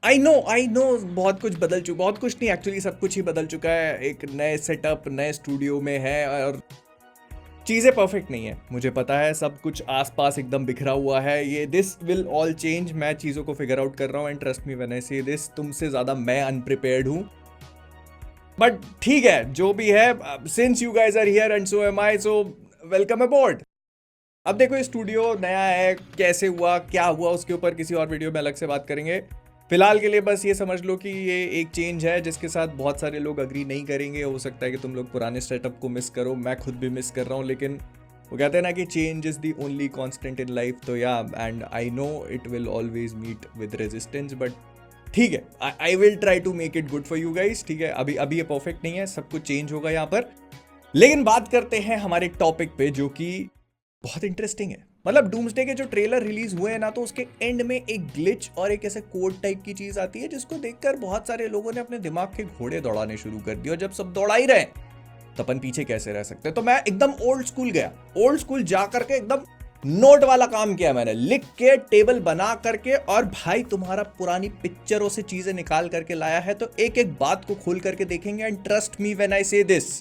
I know बहुत कुछ बहुत कुछ नहीं, एक्चुअली सब कुछ ही बदल चुका है। एक नए सेटअप, नए स्टूडियो में है और चीज़ें परफेक्ट नहीं है। मुझे पता है सब कुछ आसपास एकदम बिखरा हुआ है। ये दिस विल ऑल चेंज। मैं चीज़ों को फिगर आउट कर रहा हूँ and trust me when I से दिस, तुमसे ज़्यादा मैं अनप्रिपेयर्ड हूँ। बट ठीक है, जो भी है, since you guys are here and so am I, so welcome aboard. अब देखो ये स्टूडियो नया है, कैसे हुआ क्या हुआ उसके ऊपर किसी और वीडियो में अलग से बात करेंगे। फिलहाल के लिए बस ये समझ लो कि ये एक चेंज है जिसके साथ बहुत सारे लोग अग्री नहीं करेंगे। हो सकता है कि तुम लोग पुराने सेटअप को मिस करो, मैं खुद भी मिस कर रहा हूँ, लेकिन वो कहते हैं ना कि change is the only constant in life. तो yeah and I know it will always meet with resistance, but ठीक है, I will try to make it good for you guys. ठीक है, अभी अभी ये परफेक्ट नहीं है, सब कुछ चेंज होगा यहाँ पर। लेकिन बात करते हैं हमारे टॉपिक पे जो कि बहुत इंटरेस्टिंग है। मतलब डूम्सडे के जो ट्रेलर रिलीज हुए हैं ना, तो उसके एंड में एक ग्लिच और एक ऐसे कोड टाइप की चीज आती है जिसको देखकर बहुत सारे लोगों ने अपने दिमाग के घोड़े दौड़ाने शुरू कर दिए। और जब सब दौड़ा ही रहे तो अपन पीछे कैसे रह सकते। तो मैं एकदम ओल्ड स्कूल गया, ओल्ड स्कूल जा करके एकदम नोट वाला काम किया मैंने, लिख के टेबल बना करके। और भाई तुम्हारा पुरानी पिक्चरों से चीजें निकाल करके लाया है, तो एक एक बात को खोल करके देखेंगे। And trust me when I से दिस,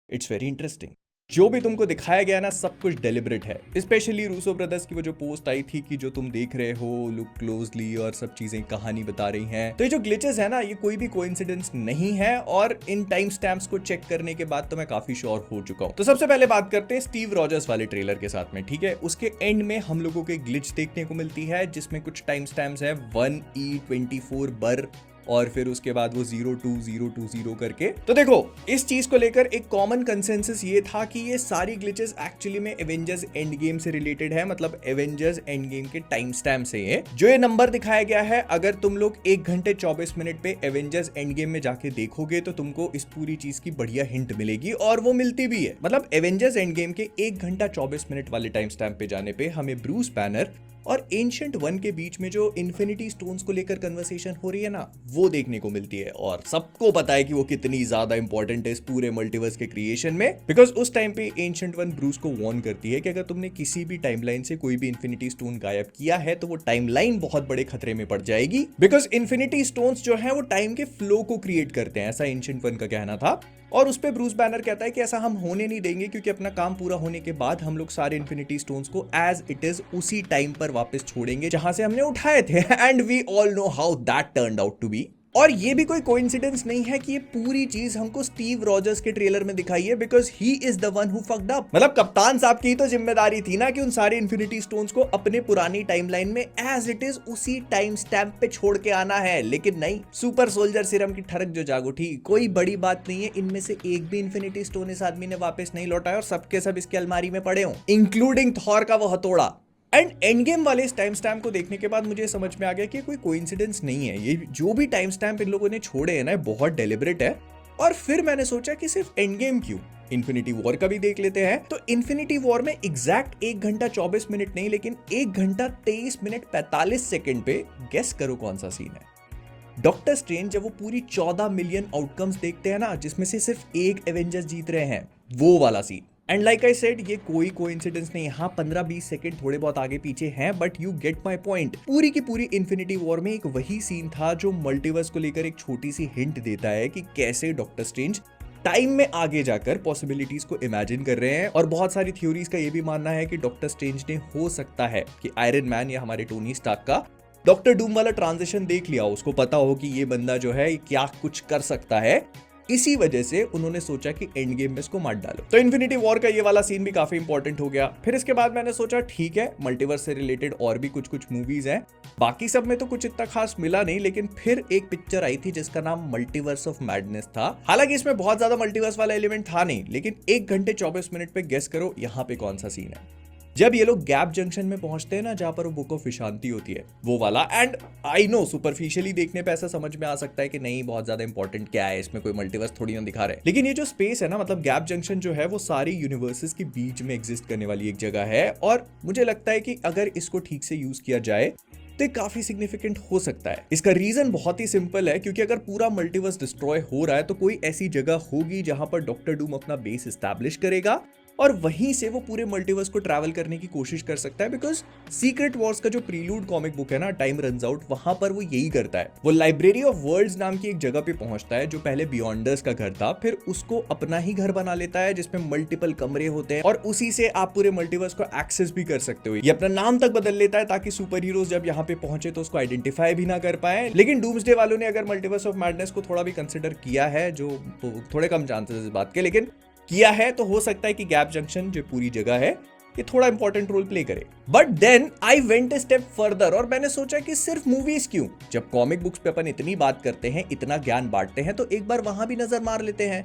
इट्स वेरी इंटरेस्टिंग। जो भी तुमको दिखाया गया ना, सब कुछ डेलिबरेट है। स्पेशली रूसो ब्रदर्स की वो जो पोस्ट आई थी कि जो तुम देख रहे हो लुक क्लोजली और सब चीजें कहानी बता रही हैं। तो ये जो ग्लिचेस है ना, ये कोई भी कोइंसिडेंस नहीं है। और इन टाइम स्टैम्प्स को चेक करने के बाद तो मैं काफी श्योर हो चुका हूं। तो सबसे पहले बात करते हैं स्टीव रॉजर्स वाले ट्रेलर के साथ में। ठीक है, उसके एंड में हम लोगों को एक ग्लिच देखने को मिलती है जिसमें कुछ टाइम स्टैम्प्स है 1E24 बर, और फिर उसके बाद वो 0200 करके। तो देखो इस चीज को लेकर एक कॉमन कंसेंसस ये था कि ये सारी ग्लिचेस एक्चुअली में एवेंजर्स एंड गेम से रिलेटेड है। मतलब एवेंजर्स एंड गेम के टाइम स्टैम्प से ये जो ये नंबर दिखाया गया है, अगर तुम लोग 1 घंटे 24 मिनट पे एवेंजर्स एंड गेम में जाके देखोगे तो तुमको इस पूरी चीज की बढ़िया हिंट मिलेगी, और वो मिलती भी है। मतलब एवेंजर्स एंड गेम के 1 घंटा 24 मिनट वाले टाइम स्टैम्प पे जाने पे हमें ब्रूस बैनर और एंशिएंट वन के बीच में जो इन्फिनिटी स्टोन्स को लेकर कन्वर्सेशन हो रही है ना, वो देखने को मिलती है। और सबको पता है कि वो कितनी ज्यादा इंपॉर्टेंट है इस पूरे मल्टीवर्स के क्रिएशन में, बिकॉज उस टाइम पे एंशिएंट वन ब्रूस को वार्न करती है कि अगर तुमने किसी भी टाइमलाइन से कोई भी इन्फिनिटी स्टोन गायब किया है तो वो टाइमलाइन बहुत बड़े खतरे में पड़ जाएगी। बिकॉज इन्फिनिटी स्टोन्स जो है वो टाइम के फ्लो को क्रिएट करते हैं, ऐसा एंशिएंट वन का कहना था। और उस पे ब्रूस बैनर कहता है कि ऐसा हम होने नहीं देंगे, क्योंकि अपना काम पूरा होने के बाद हम लोग सारे इन्फिनिटी स्टोन्स को एज इट इज उसी टाइम पर वापस छोड़ेंगे जहां से हमने उठाए थे। And we all know how that turned out to be. और ये भी कोई कोइंसिडेंस नहीं है कि ये पूरी चीज हमको स्टीव रॉजर्स के ट्रेलर में दिखाई है, because he is the one who fucked up. मतलब कप्तान साहब की तो जिम्मेदारी थी ना कि उन सारे इन्फिनिटी स्टोन्स को अपने पुरानी टाइमलाइन में एज इट इज उसी टाइम स्टैम्प पे छोड़ के आना है। लेकिन नहीं, सुपर सोल्जर सीरम की ठरक जो जाग उठी। कोई बड़ी बात नहीं है, इनमें से एक भी इन्फिनिटी स्टोन इस आदमी ने वापस नहीं लौटाया और सबके सब इसके अलमारी में पड़े हों, इंक्लूडिंग थॉर का वो हथौड़ा। एंड एंड गेम वाले इस टाइम स्टैम्प को देखने के बाद मुझे समझ में आ गया कि कोई कोइंसिडेंस नहीं है। ये जो भी टाइम स्टैम्प इन लोगों ने छोड़े हैं ना, बहुत डेलिबरेट है। और फिर मैंने सोचा कि सिर्फ एंड गेम क्यों, इन्फिनिटी वॉर का भी देख लेते हैं। तो इन्फिनिटी वॉर में एग्जैक्ट 1 घंटा 24 मिनट नहीं, लेकिन 1 घंटा 23 मिनट 45 सेकंड पे गेस करो कौन सा सीन है। डॉक्टर स्ट्रेंज जब वो पूरी 14 मिलियन आउटकम्स देखते हैं ना, जिसमें से सिर्फ एक एवेंजर्स जीत रहे हैं, वो वाला scene. And like I said, ये कोई कोइंसिडेंस नहीं। हाँ 15-20 सेकंड थोड़े बहुत आगे पीछे हैं, but you get my point. पूरी की पूरी इन्फिनिटी वॉर में एक वही सीन था जो मल्टीवर्स को लेकर एक छोटी सी हिंट देता है कि कैसे डॉक्टर स्ट्रेंज टाइम में आगे जाकर पॉसिबिलिटीज को इमेजिन कर रहे हैं। और बहुत सारी थ्योरीज का ये भी मानना है कि डॉक्टर स्ट्रेंज ने हो सकता है कि आयरन मैन या हमारे टोनी स्टार्क का डॉक्टर डूम वाला ट्रांजिशन देख लिया, उसको पता हो कि ये बंदा जो है क्या कुछ कर सकता है। इसी वजह से उन्होंने सोचा कि एंड गेम में इसको मार डालो। तो इन्फिनिटी वॉर का ये वाला सीन भी काफी इंपॉर्टेंट हो गया। फिर इसके बाद मैंने सोचा ठीक है, मल्टीवर्स से रिलेटेड और भी कुछ मूवीज हैं। बाकी सब में तो कुछ इतना खास मिला नहीं, लेकिन फिर एक पिक्चर आई थी जिसका नाम मल्टीवर्स ऑफ मैडनेस था। हालांकि इसमें बहुत ज्यादा मल्टीवर्स वाला एलिमेंट था नहीं, लेकिन 1 घंटे 24 मिनट पे गेस करो यहाँ पे कौन सा सीन है। जब ये लोग गैप जंक्शन में पहुंचते हैं ना, जहां पर वो बुक ऑफ विशांति होती है, वो वाला। एंड आई नो सुपरफिशियली देखने पे ऐसा समझ में आ सकता है कि नहीं बहुत ज्यादा इंपॉर्टेंट क्या है इसमें, कोई मल्टीवर्स थोड़ी ना दिखा रहे। लेकिन ये जो स्पेस है ना, मतलब गैप जंक्शन जो है, वो सारी यूनिवर्सेस के बीच में एग्जिस्ट करने वाली एक जगह है। और मुझे लगता है कि अगर इसको ठीक से यूज किया जाए तो काफी सिग्निफिकेंट हो सकता है। इसका रीजन बहुत ही सिंपल है, क्योंकि अगर पूरा मल्टीवर्स डिस्ट्रॉय हो रहा है तो कोई ऐसी जगह होगी जहां पर डॉक्टर डूम अपना बेस एस्टैब्लिश करेगा, और वहीं से वो पूरे मल्टीवर्स को ट्रैवल करने की कोशिश कर सकता है, बिकॉज सीक्रेट वॉर्स का जो प्रीलूड कॉमिक बुक है ना, टाइम रन्स आउट, वहां पर वो यही करता है। वो लाइब्रेरी ऑफ वर्ल्ड्स नाम की एक जगह पे पहुंचता है जो पहले बियॉन्डर्स का घर था, फिर उसको अपना ही घर बना लेता है जिसमें मल्टीपल कमरे होते हैं और उसी से आप पूरे मल्टीवर्स को एक्सेस भी कर सकते हो। ये अपना नाम तक बदल लेता है ताकि सुपर हीरोज जब यहाँ पे पहुंचे तो उसको आइडेंटिफाई भी ना कर पाए। लेकिन डूम्सडे वालों ने अगर मल्टीवर्स ऑफ मैडनेस को थोड़ा भी कंसिडर किया है, जो थोड़े कम चांसेस इस बात के, लेकिन किया है, तो हो सकता है कि गैप जंक्शन जो पूरी जगह है ये थोड़ा इंपॉर्टेंट रोल प्ले करे। But then I went a step further और मैंने सोचा कि सिर्फ मूवीज क्यों, जब कॉमिक बुक्स पे अपन इतनी बात करते हैं, इतना ज्ञान बांटते हैं, तो एक बार वहां भी नजर मार लेते हैं।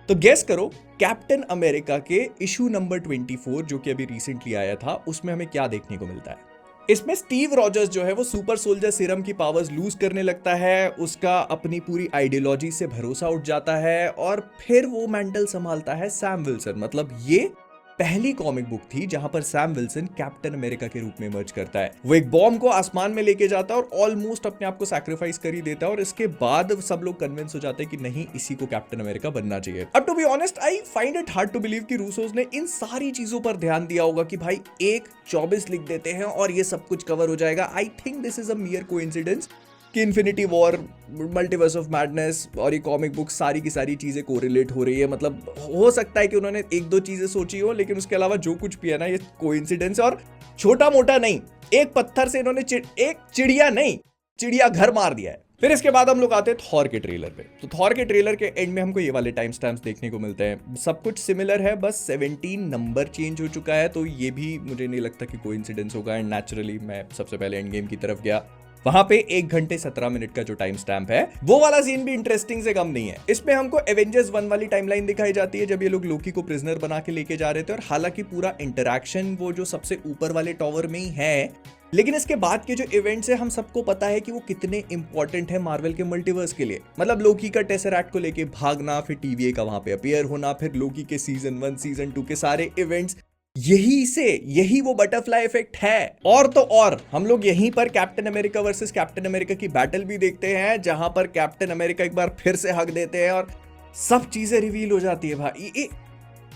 तो गेस करो कैप्टन अमेरिका के इशू नंबर 24 जो कि अभी रिसेंटली आया था, उसमें हमें क्या देखने को मिलता है। इसमें स्टीव रॉजर्स जो है वो सुपर सोल्जर सीरम की पावर्स लूज करने लगता है, उसका अपनी पूरी आइडियोलॉजी से भरोसा उठ जाता है और फिर वो मेंटल संभालता है सैम विल्सन। मतलब ये पहली कॉमिक बुक थी जहां पर सैम विल्सन कैप्टन अमेरिका के रूप में इमर्ज करता है। वो एक बॉम्ब को आसमान में लेके जाता है और ऑलमोस्ट अपने आप को सैक्रिफाइस कर ही देता है और इसके बाद सब लोग कन्विंस हो जाते हैं कि नहीं, इसी को कैप्टन अमेरिका बनना चाहिए। अब to be honest I find it hard to believe कि रूसोस ने इन सारी चीजों पर ध्यान दिया होगा कि भाई 1:24 लिख देते हैं और ये सब कुछ कवर हो जाएगा। I think this is a mere coincidence कि infinity War, Multiverse of Madness और ये कॉमिक बुक सारी की सारी चीजें कोरिलेट हो रही है। मतलब हो सकता है कि उन्होंने एक दो चीजें सोची हो, लेकिन उसके अलावा जो कुछ भी है ना, ये कोइंसिडेंस और छोटा मोटा नहीं। एक पत्थर से इन्होंने एक चिड़िया नहीं, चिड़िया घर मार दिया है। फिर इसके बाद हम लोग आते हैं थॉर के ट्रेलर पे। तो थॉर के ट्रेलर के एंड में हमको ये वाले टाइम स्टैम्प्स देखने को मिलते हैं। सब कुछ सिमिलर है, बस 17 नंबर चेंज हो चुका है, तो ये भी मुझे नहीं लगता कि कोइंसिडेंस होगा। एंड नेचुरली मैं सबसे पहले एंड गेम की तरफ गया, वहां पे 1 घंटे 17 मिनट का जो टाइम स्टैम्प है, वो वाला सीन भी इंटरेस्टिंग से कम नहीं है। इसमें हमको एवेंजर्स 1 वाली टाइमलाइन दिखाई जाती है जब ये लोग लोकी को प्रिजनर बना के लेके जा रहे थे, और हालांकि पूरा इंटरैक्शन वो जो सबसे ऊपर वाले टॉवर में ही है, लेकिन इसके बाद के जो इवेंट्स है हम सबको पता है कि वो कितने इंपॉर्टेंट है मार्वल के मल्टीवर्स के लिए। मतलब लोकी का टेसरैक्ट को लेके भागना, फिर TVA का वहां पे अपीयर होना, फिर लोकी के सीजन 1 सीजन 2 के सारे इवेंट्स, यही वो बटरफ्लाई इफेक्ट है। और तो और हम लोग यहीं पर captain America versus captain America की बैटल भी देखते हैं, जहां पर कैप्टन अमेरिका एक बार फिर से हक देते हैं और सब चीजें रिवील हो जाती है। भाई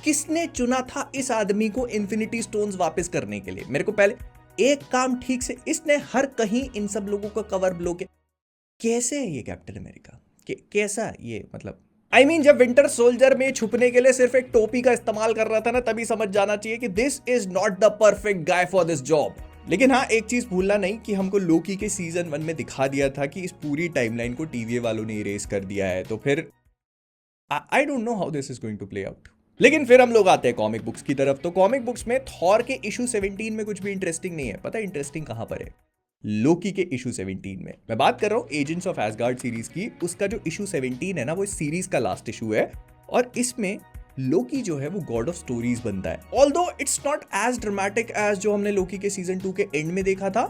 किसने चुना था इस आदमी को इन्फिनिटी स्टोन्स वापस करने के लिए? मेरे को पहले एक काम ठीक से, इसने हर कहीं इन सब लोगों का कवर ब्लो के, कैसे है ये कैप्टन अमेरिका? कैसा ये? मतलब I mean, जब विंटर सोल्जर में छुपने के लिए सिर्फ एक टोपी का इस्तेमाल कर रहा था ना, तभी समझ जाना चाहिए कि this is not the perfect guy for this job. लेकिन हाँ, एक चीज भूलना नहीं कि हमको लोकी के सीजन 1 में दिखा दिया था कि इस पूरी टाइमलाइन को TVA वालों ने इरेज कर दिया है, तो फिर I don't know how this is going to play out. लेकिन फिर हम लोग आते हैं कॉमिक बुक्स की तरफ। तो कॉमिक बुक्स में थॉर के इशू 17 में कुछ भी इंटरेस्टिंग नहीं है। पता है इंटरेस्टिंग कहां पर है? लोकी के इशू 17 में। मैं बात कर रहा हूं एजेंट्स ऑफ एसगार्ड सीरीज की। उसका जो इशू 17 है ना, वो इस सीरीज का लास्ट इशू है और इसमें लोकी जो है वो गॉड ऑफ स्टोरीज बनता है। Although it's not as dramatic as जो हमने लोकी के सीजन 2 के एंड में देखा था,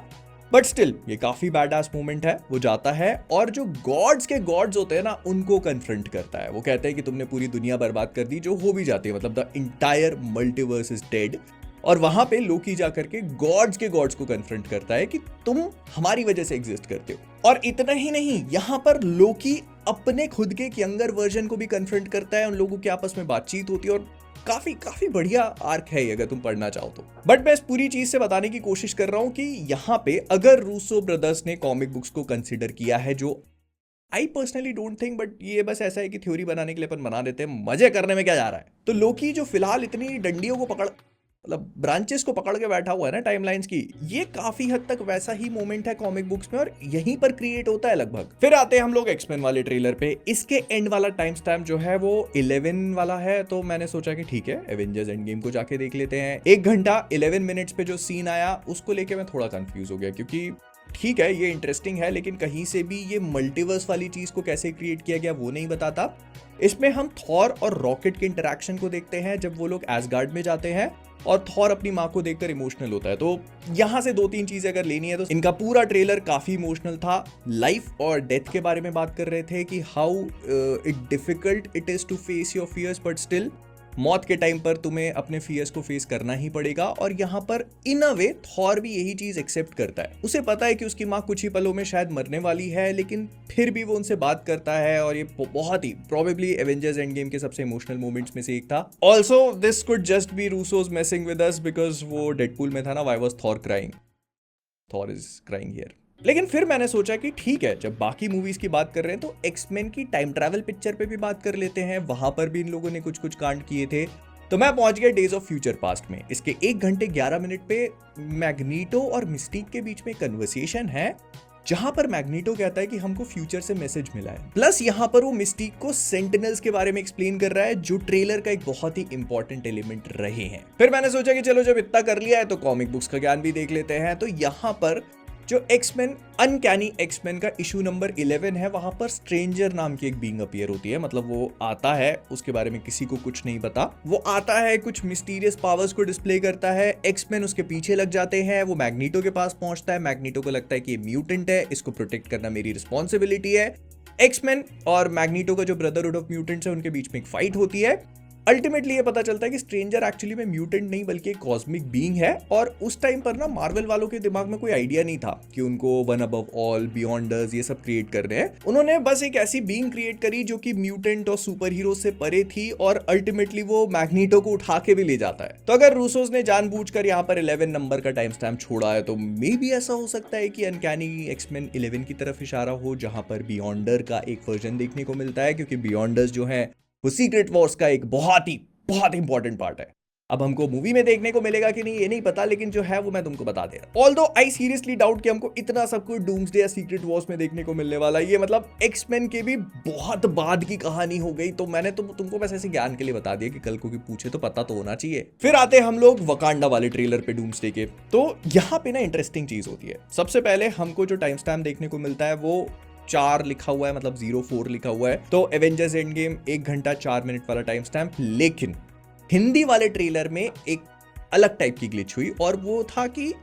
बट स्टिल ये काफी बैडास मोमेंट है। वो जाता है और जो गॉड्स के गॉड्स होते हैं ना, उनको कन्फ्रंट करता है। वो कहते हैं कि तुमने पूरी दुनिया बर्बाद कर दी, जो हो भी जाती है। मतलब the entire multiverse is dead. और वहां पे लोकी जाकर के गॉड्स को कन्फ्रंट करता है कि तुम हमारी वजह से एग्जिस्ट करते हो। और इतना ही नहीं, यहां पर लोकी अपने खुद के यंगर वर्जन को भी कन्फ्रंट करता है। उन लोगों की आपस में बातचीत होती है और काफी बढ़िया आर्क है अगर तुम पढ़ना चाहो तो। बट मैं इस पूरी चीज से बताने की कोशिश कर रहा हूं कि यहाँ पे अगर रूसो ब्रदर्स ने कॉमिक बुक्स को कंसिडर किया है, जो I personally don't think, but ये बस ऐसा है कि थ्योरी बनाने के लिए अपन बना देते हैं, मजे करने में क्या जा रहा है। तो लोकी जो फिलहाल इतनी डंडियों को पकड़, मतलब ब्रांचेस को पकड़ के बैठा हुआ है ना टाइमलाइंस की, ये काफी हद तक वैसा ही मोमेंट है कॉमिक बुक्स में और यहीं पर क्रिएट होता है लगभग। फिर आते हैं हम लोग एक्समेन वाले ट्रेलर पे। इसके एंड वाला टाइम स्टैम्प जो है वो 11 वाला है, तो मैंने सोचा कि ठीक है, एवेंजर्स एंड गेम को जाके देख लेते हैं। 1 घंटा 11 मिनट्स पे जो सीन आया उसको लेके मैं थोड़ा कंफ्यूज हो गया, क्योंकि ठीक है ये इंटरेस्टिंग है, लेकिन कहीं से भी ये मल्टीवर्स वाली चीज को कैसे क्रिएट किया गया वो नहीं बताता। इसमें हम थॉर और रॉकेट के इंटरेक्शन को देखते हैं जब वो लोग एसगार्ड में जाते हैं और थॉर अपनी माँ को देखकर इमोशनल होता है। तो यहां से 2-3 चीजें अगर लेनी है तो इनका पूरा ट्रेलर काफी इमोशनल था। लाइफ और डेथ के बारे में बात कर रहे थे कि how it difficult it is to face your fears, but still मौत के टाइम पर तुम्हें अपने फियर्स को फेस करना ही पड़ेगा। और यहाँ पर इन अ वे थॉर भी यही चीज एक्सेप्ट करता है। उसे पता है कि उसकी माँ कुछ ही पलों में शायद मरने वाली है, लेकिन फिर भी वो उनसे बात करता है। और ये बहुत ही प्रोबेबली एवेंजर्स एंड गेम के सबसे इमोशनल मोमेंट्स में से एक था। Also this could just be Russos messing with us, because वो डेडपूल में था ना, why was Thor crying, Thor is crying here. लेकिन फिर मैंने सोचा कि ठीक है, जब बाकी मूवीज की बात कर रहे हैं तो एक्समैन की टाइम ट्रैवल पिक्चर पे भी बात कर लेते हैं। वहां पर भी इन लोगों ने कुछ कुछ कांड किए थे। तो मैं पहुंच गया डेज ऑफ फ्यूचर पास्ट में। इसके 1 घंटे 11 मिनट पे मैग्नीटो और मिस्टीक के बीच में कन्वर्सेशन है, जहां पर मैग्नीटो कहता है कि हमको फ्यूचर से मैसेज मिला है। प्लस यहां पर वो मिस्टीक को सेंटिनल्स के बारे में एक्सप्लेन कर रहा है, जो ट्रेलर का एक बहुत ही इंपॉर्टेंट एलिमेंट रहे हैं। फिर मैंने सोचा कि चलो जब इतना कर लिया है तो कॉमिक बुक्स का ज्ञान भी देख लेते हैं। तो यहां पर जो एक्समैन अनकैनी एक्समैन का इशू नंबर 11 है, वहां पर स्ट्रेंजर नाम की एक बीइंग अपीयर होती है। मतलब वो आता है, उसके बारे में किसी को कुछ नहीं पता। वो आता है, कुछ मिस्टीरियस पावर्स को डिस्प्ले करता है। एक्समैन उसके पीछे लग जाते हैं। वो मैग्नीटो के पास पहुंचता है। मैग्नीटो को लगता है कि ये म्यूटेंट है, इसको प्रोटेक्ट करना मेरी रिस्पॉन्सिबिलिटी है। एक्समैन और मैग्नीटो का जो ब्रदरहुड ऑफ म्यूटेंट्स है, उनके बीच में एक फाइट होती है। अल्टीमेटली ये पता चलता है कि स्ट्रेंजर एक्चुअली में म्यूटेंट नहीं बल्कि एक कॉस्मिक बीइंग है। और उस टाइम पर ना मार्वल वालों के दिमाग में कोई आइडिया नहीं था कि उनको वन अबव ऑल, बियॉन्डर्स, ये सब क्रिएट कर रहे हैं। उन्होंने बस एक ऐसी बीइंग क्रिएट करी जो कि म्यूटेंट और सुपर हीरो से परे थी, और अल्टीमेटली वो मैग्नीटो को उठा के भी ले जाता है। तो अगर रूसोस ने जानबूझकर यहाँ पर 11 नंबर का टाइम स्टैम्प छोड़ा है, तो मे बी ऐसा हो सकता है कि अनकैनी एक्समैन 11 की तरफ इशारा हो, जहां पर बियॉन्डर का एक वर्जन देखने को मिलता है। क्योंकि बियॉन्डर्स जो है वो सीक्रेट वॉर्स का एक बहुत इंपॉर्टेंट पार्ट है। अब हमको मूवी में देखने को मिलेगा कि नहीं ये नहीं पता, लेकिन जो है वो मैं तुमको बता दे रहा हूं। ऑल्दो आई सीरियसली डाउट कि हमको इतना सब कुछ डूम्सडे या सीक्रेट वॉर्स में देखने को मिलने वाला है। ये मतलब एक्समैन के भी बहुत बाद की कहानी हो गई। तो मैंने तुमको बस ऐसे ज्ञान के लिए बता दिया कि कल को पूछे तो पता तो होना चाहिए। फिर आते हम लोग वकांडा वाले ट्रेलर पे, डूम्सडे के। तो यहाँ पे ना इंटरेस्टिंग चीज होती है। सबसे पहले हमको जो टाइम स्टैम्प देखने को मिलता है वो 4 लिखा हुआ है, मतलब 04 लिखा हुआ है। तो एवेंजर्स एंड गेम 1 घंटा 4 मिनट वाला टाइम स्टैम्प। लेकिन हिंदी वाले ट्रेलर में एक अलग टाइप की ग्लिच हुई, और वो था कि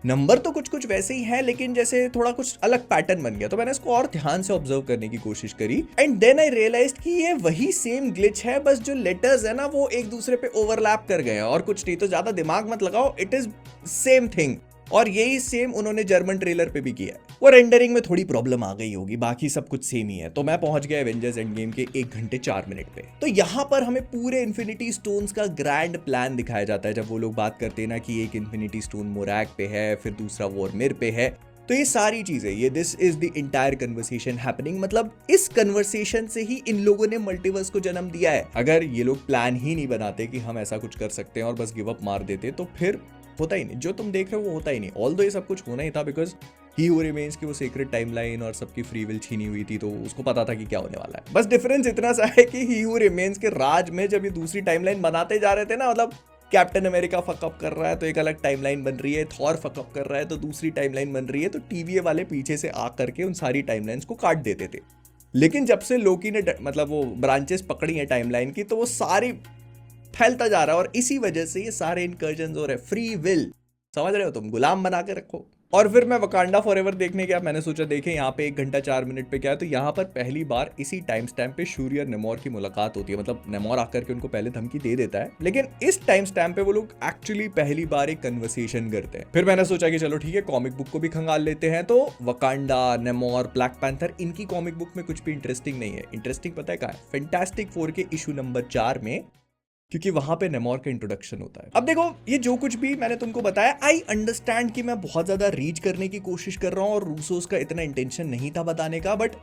नंबर तो कुछ कुछ वैसे ही है, लेकिन जैसे थोड़ा कुछ अलग पैटर्न बन गया। तो मैंने इसको और ध्यान से ऑब्जर्व करने की कोशिश करी, एंड देन आई रियलाइज्ड कि ये वही सेम ग्लिच है, बस जो लेटर्स है ना वो एक दूसरे पे ओवरलैप कर गए हैं, और कुछ नहीं। तो ज्यादा दिमाग मत लगाओ, इट इज सेम थिंग। और यही सेम उन्होंने जर्मन ट्रेलर पे भी किया है। वो रेंडरिंग में थोड़ी प्रॉब्लम आ गई होगी, बाकी सब कुछ सेम ही है। तो मैं पहुंच गया एवेंजर्स एंड गेम के 1 घंटे 4 मिनट पे। तो यहाँ पर हमें पूरे इन्फिनिटी स्टोन्स का ग्रैंड प्लान दिखाया जाता है। जब वो लोग बात करते हैं ना कि एक इन्फिनिटी स्टोन मोरैक पे है, फिर दूसरा वॉरमिर पे है। तो ये सारी चीजें, ये this is the entire conversation happening. मतलब इस कन्वर्सेशन से ही इन लोगों ने मल्टीवर्स को जन्म दिया है। अगर ये लोग प्लान ही नहीं बनाते कि हम ऐसा कुछ कर सकते हैं और बस गिव अप मार देते, तो फिर होता ही नहीं। जो तुम देख रहे हो वो होता ही नहीं। ऑल्दो ये सब कुछ होना ही था, बिकॉज ही हू रिमेन्स की वो सीक्रेट टाइमलाइन और सबकी फ्री विल छीनी हुई थी, तो उसको पता था कि क्या होने वाला है। बस डिफरेंस इतना सा है कि ही हू रिमेन्स के राज में जब ये दूसरी टाइमलाइन बनाते जा रहे थे ना, मतलब कैप्टन अमेरिका फकअप कर रहा है तो एक अलग टाइमलाइन बन रही है, थॉर फकअप कर रहा है तो दूसरी टाइमलाइन बन रही है, तो टीवीए वाले पीछे से आ करके उन सारी टाइमलाइंस को काट देते थे। लेकिन जब से लोकी ने मतलब वो ब्रांचेस पकड़ी है टाइमलाइन की, तो वो सारी फैलता जा रहा है, और इसी वजह से ये सारे इनकर्जन हो रहे हैं। फ्री विल, समझ रहे हो तुम, गुलाम बना के रखो। और फिर मैं वकांडा फॉरएवर देखने गया। मैंने सोचा देखें यहाँ पे 1 घंटा 4 मिनट पे क्या है। तो यहाँ पर पहली बार इसी टाइम स्टैम्प पे शूरी और नेमोर की मुलाकात होती है। मतलब नेमोर आकर के उनको पहले धमकी दे देता है, लेकिन इस टाइम स्टैम्प पे वो लोग एक्चुअली पहली बार एक कन्वर्सेशन करते हैं। फिर मैंने सोचा कि चलो ठीक है, कॉमिक बुक को भी खंगाल लेते हैं। तो वकांडा, नेमोर, ब्लैक पैंथर, इनकी कॉमिक बुक में कुछ भी इंटरेस्टिंग नहीं है। इंटरेस्टिंग पता है क्या है? फैंटास्टिक फोर के इशू नंबर 4 में, क्योंकि वहां पे नेमोर का इंट्रोडक्शन होता है। अब देखो, ये जो कुछ भी मैंने तुमको बताया, आई अंडरस्टैंड कि मैं बहुत ज्यादा रीच करने की कोशिश कर रहा हूं, और रूसोस का इतना इंटेंशन नहीं था बताने का, बट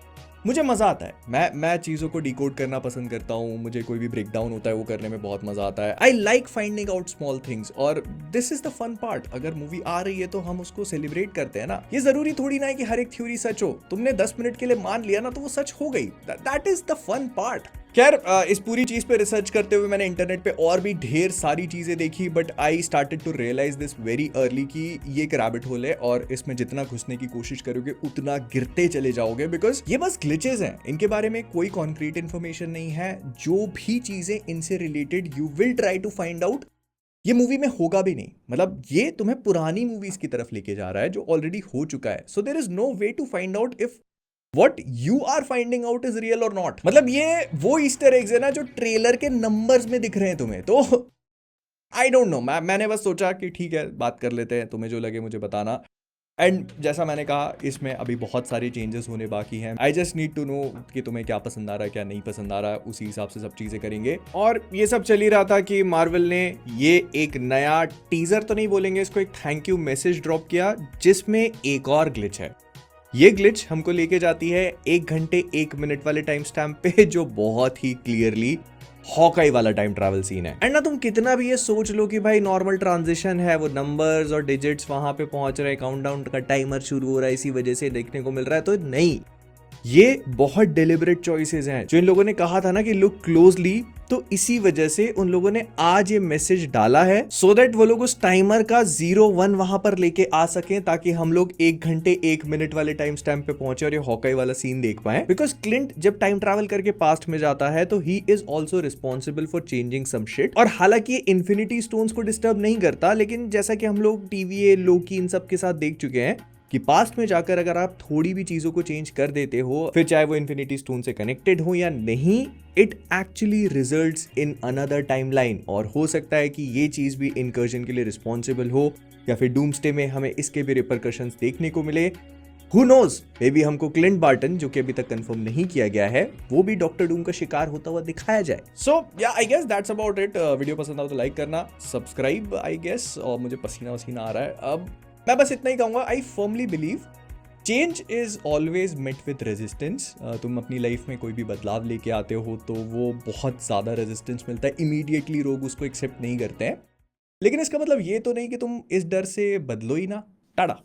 मुझे मजा आता है। मैं चीजों को डिकोड करना पसंद करता हूँ। मुझे कोई भी ब्रेक डाउन होता है वो करने में बहुत मजा आता है। I like finding out small things, और this is the fun part. अगर मूवी आ रही है तो हम उसको सेलिब्रेट करते हैं ना। ये जरूरी थोड़ी ना है कि हर एक थ्योरी सच हो। तुमने 10 मिनट के लिए मान लिया ना तो वो सच हो गई। That is the fun part. खैर, इस पूरी चीज पे रिसर्च करते हुए मैंने इंटरनेट पे और भी ढेर सारी चीजें देखी, but I started to realise this very early कि ये एक रैबिट होल है, और इसमें जितना घुसने की कोशिश करोगे उतना गिरते चले जाओगे, बिकॉज ये बस ग्लिचेस हैं। इनके बारे में कोई कॉन्क्रीट इन्फॉर्मेशन नहीं है। जो भी चीजें इनसे related you will try to find out, ये मूवी में होगा भी नहीं। मतलब ये तुम्हें पुरानी मूवीज की तरफ लेके जा रहा है जो ऑलरेडी हो चुका है। So there is no way to find out if what you are finding out is real और नॉट। मतलब ये वो ईस्टर एग्स है ना जो ट्रेलर के नंबर्स में दिख रहे हैं तुम्हें। तो आई डोंट नो, मैंने बस सोचा कि ठीक है बात कर लेते हैं, तुम्हें जो लगे मुझे बताना। एंड जैसा मैंने कहा इसमें अभी बहुत सारे चेंजेस होने बाकी हैं। I just need to know कि तुम्हें क्या पसंद आ रहा है क्या नहीं पसंद आ रहा है, उसी हिसाब से सब चीज़ें करेंगे। और ये सब चल ही रहा था कि मार्वल ने ये एक नया टीजर तो नहीं बोलेंगे इसको, एक थैंक यू मैसेज ड्रॉप किया जिसमें एक और ग्लिच है। ये ग्लिच हमको लेके जाती है 1 घंटे 1 मिनट वाले टाइम स्टैम्प पे, जो बहुत ही क्लियरली हॉकाई वाला टाइम ट्रैवल सीन है। एंड ना तुम कितना भी ये सोच लो कि भाई नॉर्मल ट्रांजिशन है, वो नंबर्स और डिजिट्स वहां पे पहुंच रहे हैं, काउंटडाउन का टाइमर शुरू हो रहा है, इसी वजह से देखने को मिल रहा है, तो नहीं, ये बहुत डेलिबरेट चॉइसेस हैं जो इन लोगों ने कहा था ना कि लुक क्लोजली। तो इसी वजह से उन लोगों ने आज ये मैसेज डाला है सो दैट वो लोग उस टाइमर का 0-1 वहां पर लेके आ सकें, ताकि हम लोग 1 घंटे 1 मिनट वाले टाइम स्टैम्प पे पहुंचे और ये हॉकाई वाला सीन देख पाए। बिकॉज क्लिंट जब टाइम ट्रैवल करके पास्ट में जाता है तो he is also responsible for changing some shit. और हालांकि ये इन्फिनिटी स्टोन्स को डिस्टर्ब नहीं करता, लेकिन जैसा कि हम लोग टीवीए लोकी इन सब के साथ देख चुके हैं कि पास्ट में जाकर अगर आप थोड़ी भी चीजों को चेंज कर देते हो, फिर चाहे वो इन्फिनिटी स्टोन से कनेक्टेड हो या नहीं, it actually results in another timeline. और हो सकता है कि ये चीज भी इनकर्जन के लिए रिस्पॉन्सिबल हो, या फिर डूम्सडे में हमें इसके भी रिपरकशंस देखने को मिले। हु नोज, मे बी हमको क्लिंट बार्टन, जो कि अभी तक कंफर्म नहीं किया गया है, वो भी डॉक्टर डूम का शिकार होता हुआ दिखाया जाए। So yeah I guess that's about it. Video पसंद आओ तो लाइक करना, सब्सक्राइब आई गेस। और मुझे पसीना वसीना आ रहा है अब, मैं बस इतना ही कहूंगा। I firmly believe change is always met with resistance. तुम अपनी लाइफ में कोई भी बदलाव लेके आते हो तो वो बहुत ज़्यादा रेजिस्टेंस मिलता है, इमीडिएटली लोग उसको एक्सेप्ट नहीं करते हैं। लेकिन इसका मतलब ये तो नहीं कि तुम इस डर से बदलो ही ना। टाटा।